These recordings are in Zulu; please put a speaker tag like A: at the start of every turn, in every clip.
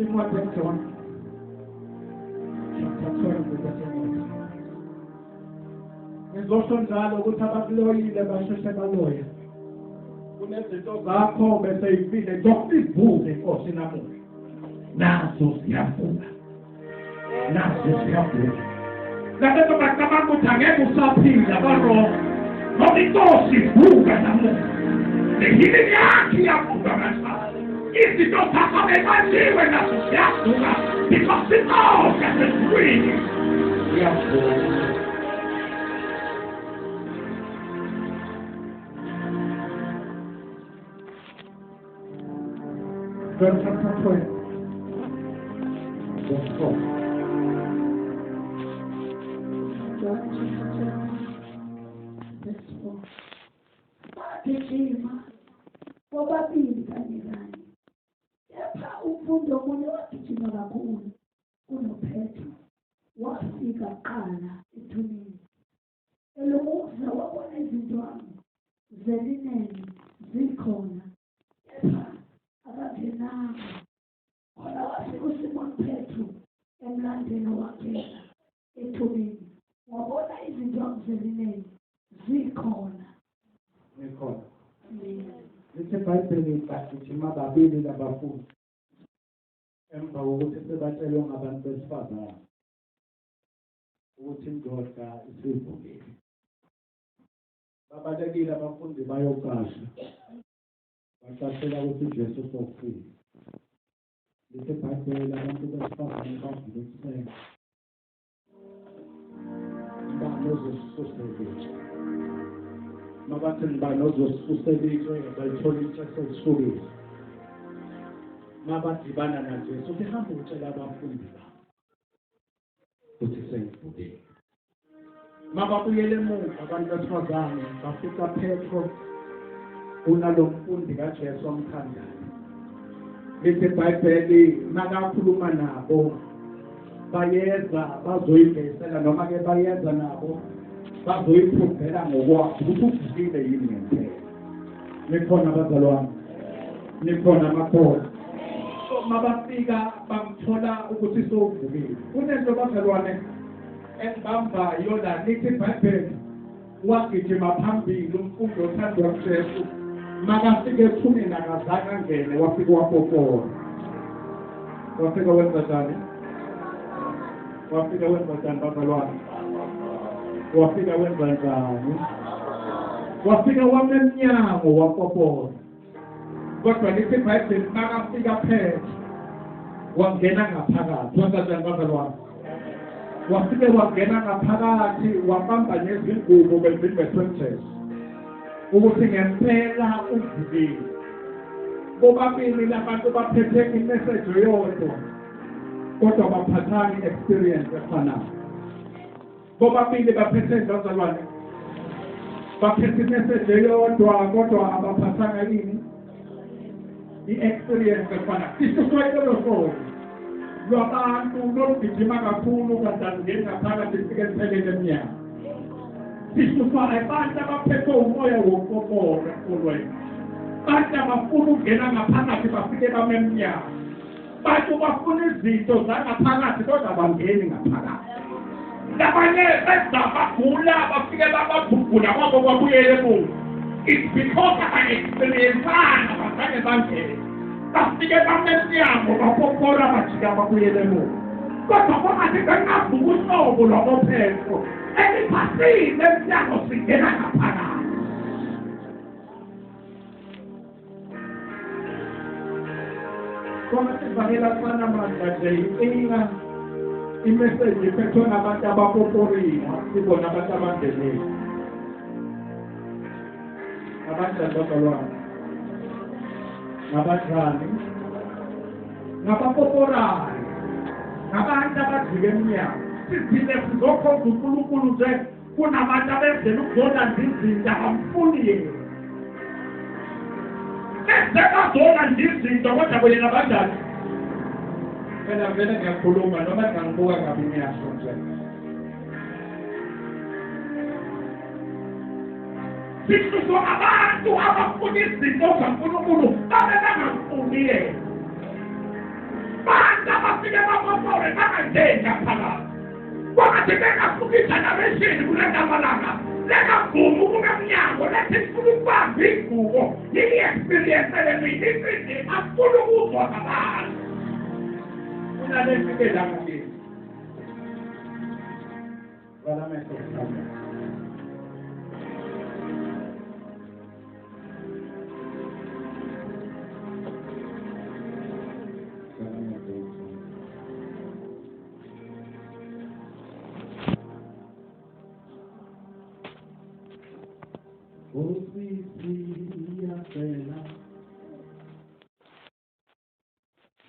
A: incwadi yaJohn chapter 12 verse 1. Ngizosho njalo ukuthi abakuloyile basheshe baloya. Kunezinto zakho bese yifile zokuzivuka inkosi namuhla. Nazo siyavuka. Nazo siyavuka. Lapho bacabanga ukuthi angeke usaphila barongo. Ngoba inkosi ivuka namuhla. Lehile yakhe iyavuka kanjalo. Izinto zakho bebanjiwe nazo siyavuka. Because inkosi yasezulwini iyavuka. John chapter 12, verse 4.
B: John chapter 12, verse 4. Bagijima bobabili kanye kanye. Kepha umfundi omunye wagijima kakhulu kunoPetro. Wafika kuqala ethuneni. Elokuzwa wabona izindwangu zelineni zikhona. Kepha akangenanga. Khona wafika uSimon Petro emlandweni wangena ethuneni. Wabona izindwangu zelineni zikhona.
A: Zikhona. Lithe iBhayibheli bagijima babili labafundi. Emva kokuthi sebatshelwe ngabantu besifazane ukuthi indoda isivukile. Babalekile abafundi bayocasha. Bacashela ukuthi uJesu usofile. Lithe iBhayibheli abantu besifazane bavuka mabathi ngibanozosuselike bayithola ixesha elisukile. Mabadibana naJesu uthi hamba utshela abafundi babo ukuthi sengivukile. Mababuyele emuva abantu besifazane bafika Petro unalo mfundi kaJesu omthandayo. Lithi iBhayibheli nakakhuluma nabo bayeza bazoyibhesela noma ke bayeza nabo bazoyiphuzela ngokwabo ukuthi uvukile yini ngempela. Nikhona abazalwane, nikhona amakhosi. Mabafika bamthola ukuthi sovukile. Kunento abazalwane engibambayo la lithi iBhayibheli wagijima phambili umfundi othandwa uJesu. Makafike ethuneni akazange angene wafika wapopora. Wafika wenza njani? Wafika wenza njani bazalwane? Wafika wenza njani? Wafika wamemnyango wapopora. Kodwa lithi iBhayibheli makafika Petro wangena ngaphakathi. Wenza njani bazalwane? Wafike wangena ngaphakathi wabamba nezingubo bezimethwe uJesu ukuthi ngempela uvukile. Bobabili labantu baphethe imessage yodwa kodwa baphathani experience efanayo. Bobabili baphethe bazalwane baphethe imessage yodwa kodwa abaphathanga yini i-experience efanayo. Sisho lwabantu lolugijima kakhulu kwadangeni ngaphakathi sifike siphelele emnyango. Sisufa abantu abaphethe umoya wokupopora emfulweni. Abantu abafuna ukungena ngaphakathi bafike bamemnyango. Bantu bafuna izinto zangaphakathi kodwa bangeni ngaphakathi. Labanye benza bagula bafike bababhugula kwabo kwabuyele emuva. It's because abanye-experience-ana bazange bangene. Bafike bamemnyango bapopora bajika babuyele emuva. Kodwa bongathi bengavuka uhlobo lwaboPetro. Eliphasile emnyango singena ngaphakathi. Kona sivakela sana manje nje inkinga imessage iphethwe ngabantu abapoporile sibona abantu abangenile. Abantu abazalwane ngabanjani ngabapoporayo ngabantu abajike emnyango. Sizile sizokhonza uNkulunkulu nje kunabantu abenzela ukuzolanda izinto abamfuni yena. Bezekazolanda izinto kodwa bona abanjani? Phela vele ngiyakhuluma noma ngingabuka kabi ngiyasho nje. Sisuso abantu abafuna izinto zaNkulunkulu babe bangafuni yena. vile mambo yale kama ndenga pala. Wakati nenda kukita na meshini kuleta malaka. Nenda ngumu kuna mnyango. Leti kulukwa vingugo. Hili experience ele mwini. Akulu kutu wakabali. Kuna lesi keda mwini. Wala meso kama.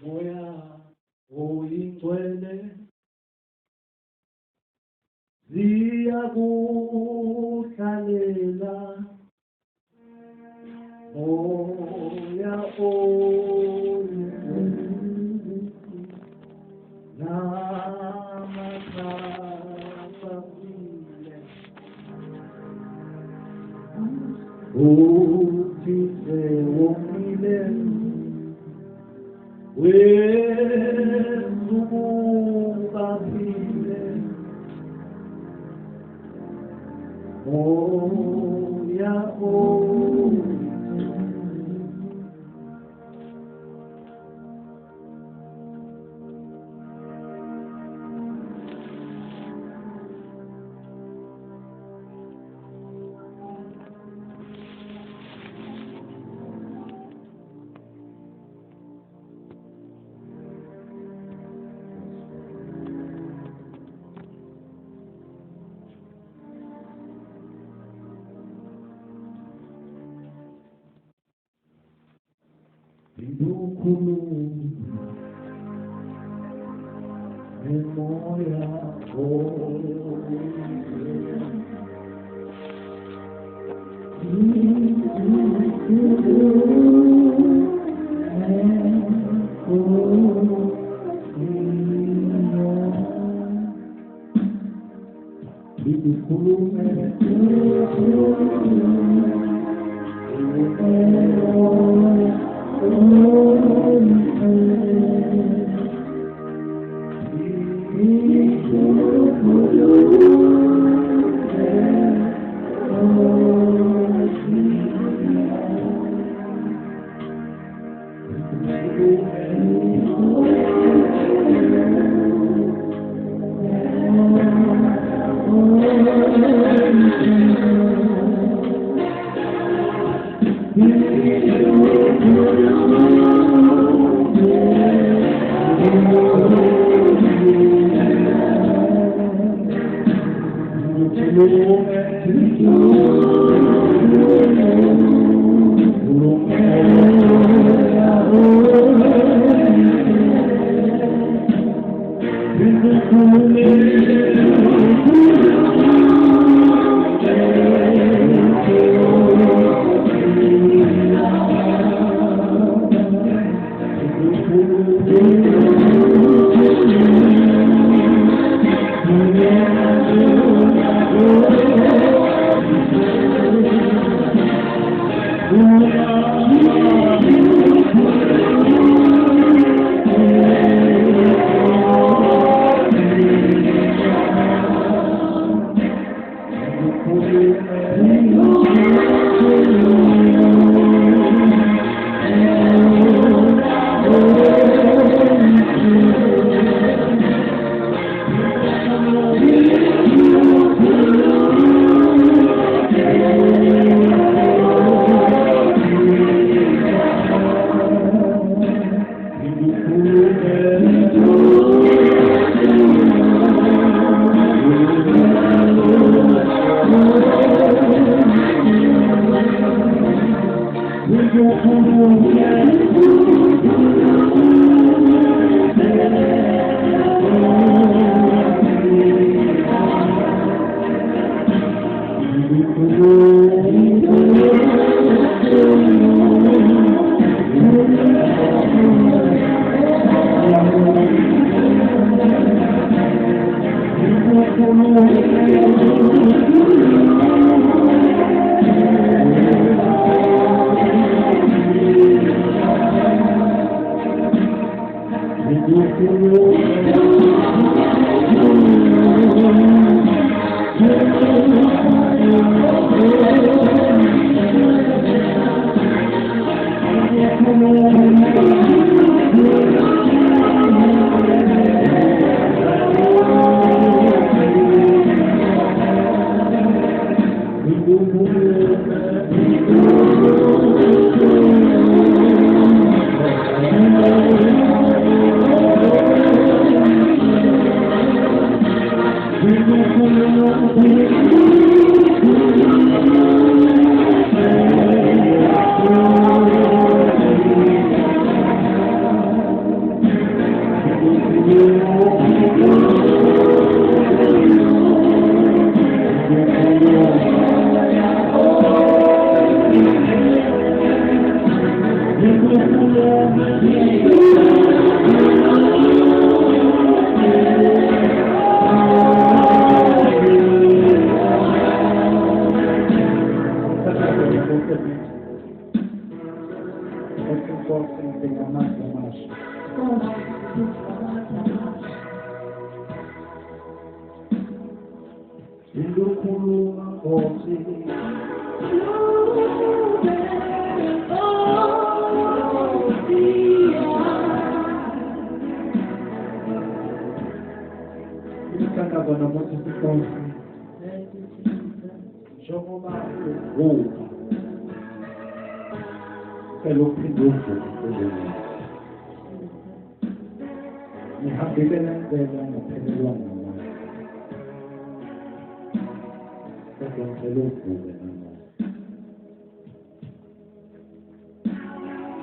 C: Moya oyingcwele ziyakuhlalela moya oyingcwele namakhaphile uthise womile wezukubafile moya Idukulu memoria
B: Thank you.
C: Pelo produto mi habitele della pelona perché pelo pure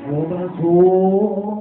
C: Ora tu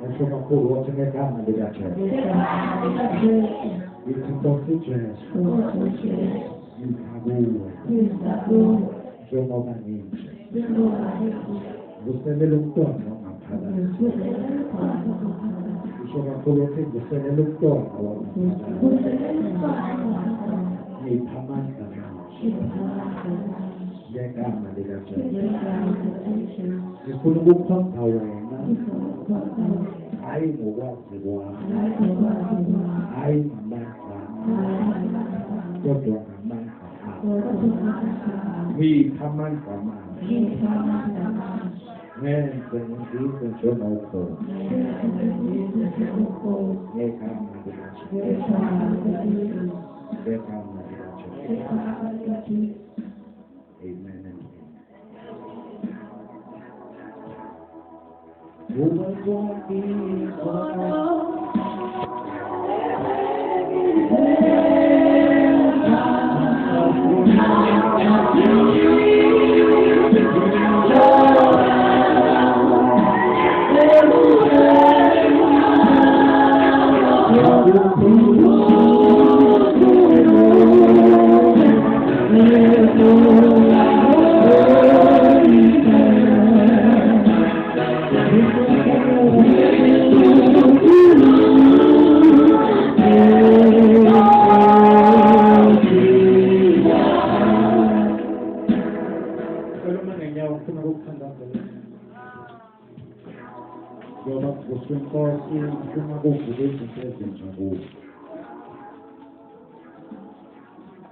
C: Insomma, quello ce ne danno della gente. Il tutto successo, il lavoro, sono una niente. Você me torna uma parada. Insomma, quello che você me torna una parada. Mi pamantaแยกกันมาดีแล้วจ้ะมีคุณบุคคลเอาไว้นะไอ้หนูว่าสิว่าไอ้แม่ขาก็ตัวแม่ขามีทำมันกว่ามาแม่เป็นสีเป็นชนเอาโตแยกกันมาดีแล้วจ้ะแยกกันมาดีแล้วจ้ะAmen and amen.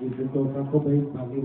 C: Y se toca comer para que